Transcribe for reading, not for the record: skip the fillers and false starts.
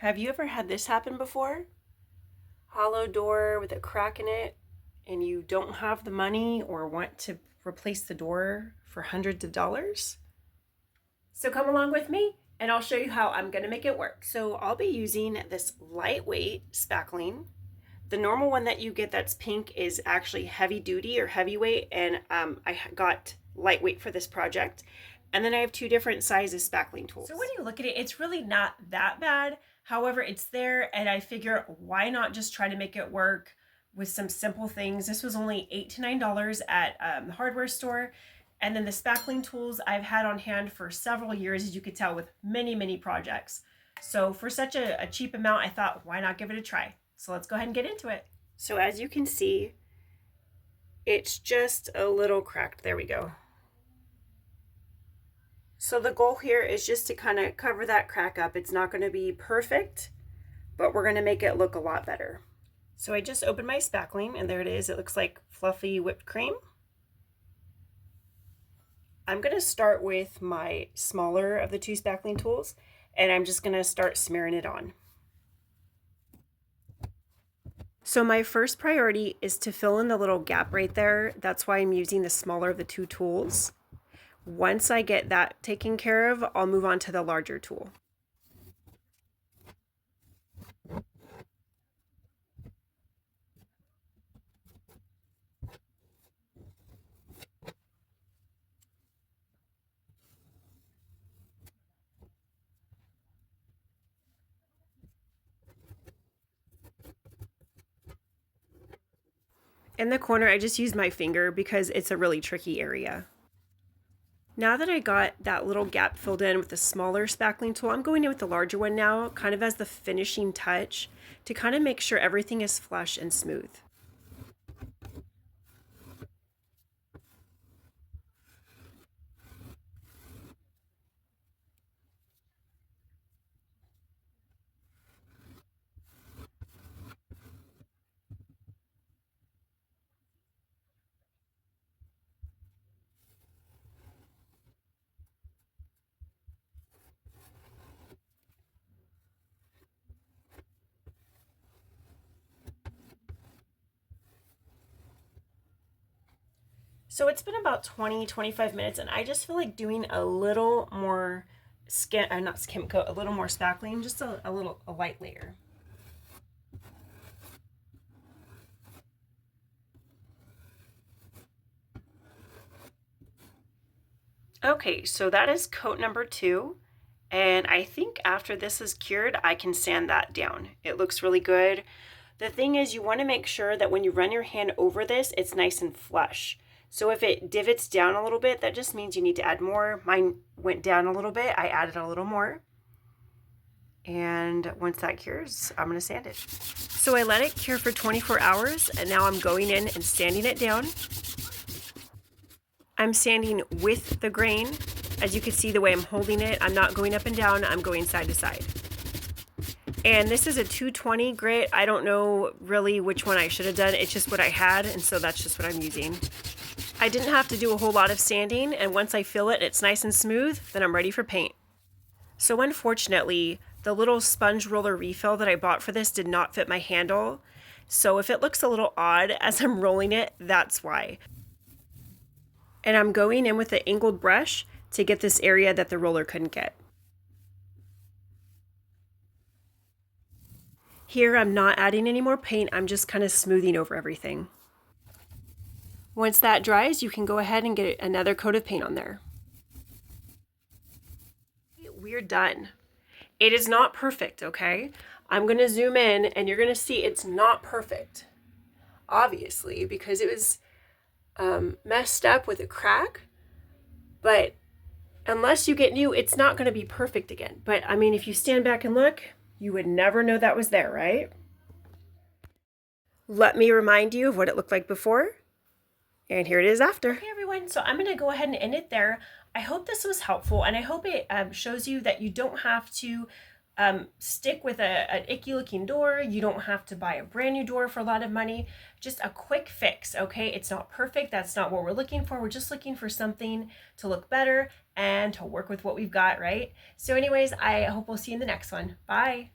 Have you ever had this happen before? Hollow door with a crack in it, and you don't have the money or want to replace the door for hundreds of dollars? So come along with me and I'll show you how I'm going to make it work. So I'll be using this lightweight spackling. The normal one that you get that's pink is actually heavy duty or heavyweight, and I got lightweight for this project. And then I have two different sizes spackling tools. So when you look at it, it's really not that bad. However, it's there, and I figure why not just try to make it work with some simple things. This was only $8 to $9 at the hardware store. And then the spackling tools I've had on hand for several years, as you could tell, with many projects. So for such a cheap amount, I thought, why not give it a try? So let's go ahead and get into it. So as you can see, it's just a little cracked. There we go. So the goal here is just to kind of cover that crack up. It's not going to be perfect, but we're going to make it look a lot better. So I just opened my spackling, and there it is. It looks like fluffy whipped cream. I'm going to start with my smaller of the two spackling tools, and I'm just going to start smearing it on. So my first priority is to fill in the little gap right there. That's why I'm using the smaller of the two tools. Once I get that taken care of, I'll move on to the larger tool. In the corner, I just used my finger because it's a really tricky area. Now that I got that little gap filled in with the smaller spackling tool, I'm going in with the larger one now, kind of as the finishing touch to kind of make sure everything is flush and smooth. So it's been about 20-25 minutes, and I just feel like doing a little more not skim coat, a little more spackling, just a light layer. Okay, so that is coat number 2. And I think after this is cured, I can sand that down. It looks really good. The thing is, you want to make sure that when you run your hand over this, it's nice and flush. So if it divots down a little bit, that just means you need to add more. Mine went down a little bit. I added a little more. And once that cures, I'm going to sand it. So I let it cure for 24 hours, and now I'm going in and sanding it down. I'm sanding with the grain. As you can see the way I'm holding it, I'm not going up and down, I'm going side to side. And this is a 220 grit. I don't know really which one I should have done. It's just what I had, and so that's just what I'm using. I didn't have to do a whole lot of sanding, and once I fill it and it's nice and smooth, then I'm ready for paint. So unfortunately, the little sponge roller refill that I bought for this did not fit my handle. So if it looks a little odd as I'm rolling it, that's why. And I'm going in with an angled brush to get this area that the roller couldn't get. Here I'm not adding any more paint, I'm just kind of smoothing over everything. Once that dries, you can go ahead and get another coat of paint on there. We're done. It is not perfect, okay? I'm going to zoom in and you're going to see it's not perfect. Obviously, because it was messed up with a crack, but unless you get new, it's not going to be perfect again. But I mean, if you stand back and look, you would never know that was there, right? Let me remind you of what it looked like before. And here it is after. Okay, everyone, so I'm going to go ahead and end it there. I hope this was helpful, and I hope it shows you that you don't have to stick with an icky looking door. You don't have to buy a brand new door for a lot of money. Just a quick fix, okay? It's not perfect. That's not what we're looking for. We're just looking for something to look better and to work with what we've got, right? So anyways, I hope we'll see you in the next one. Bye.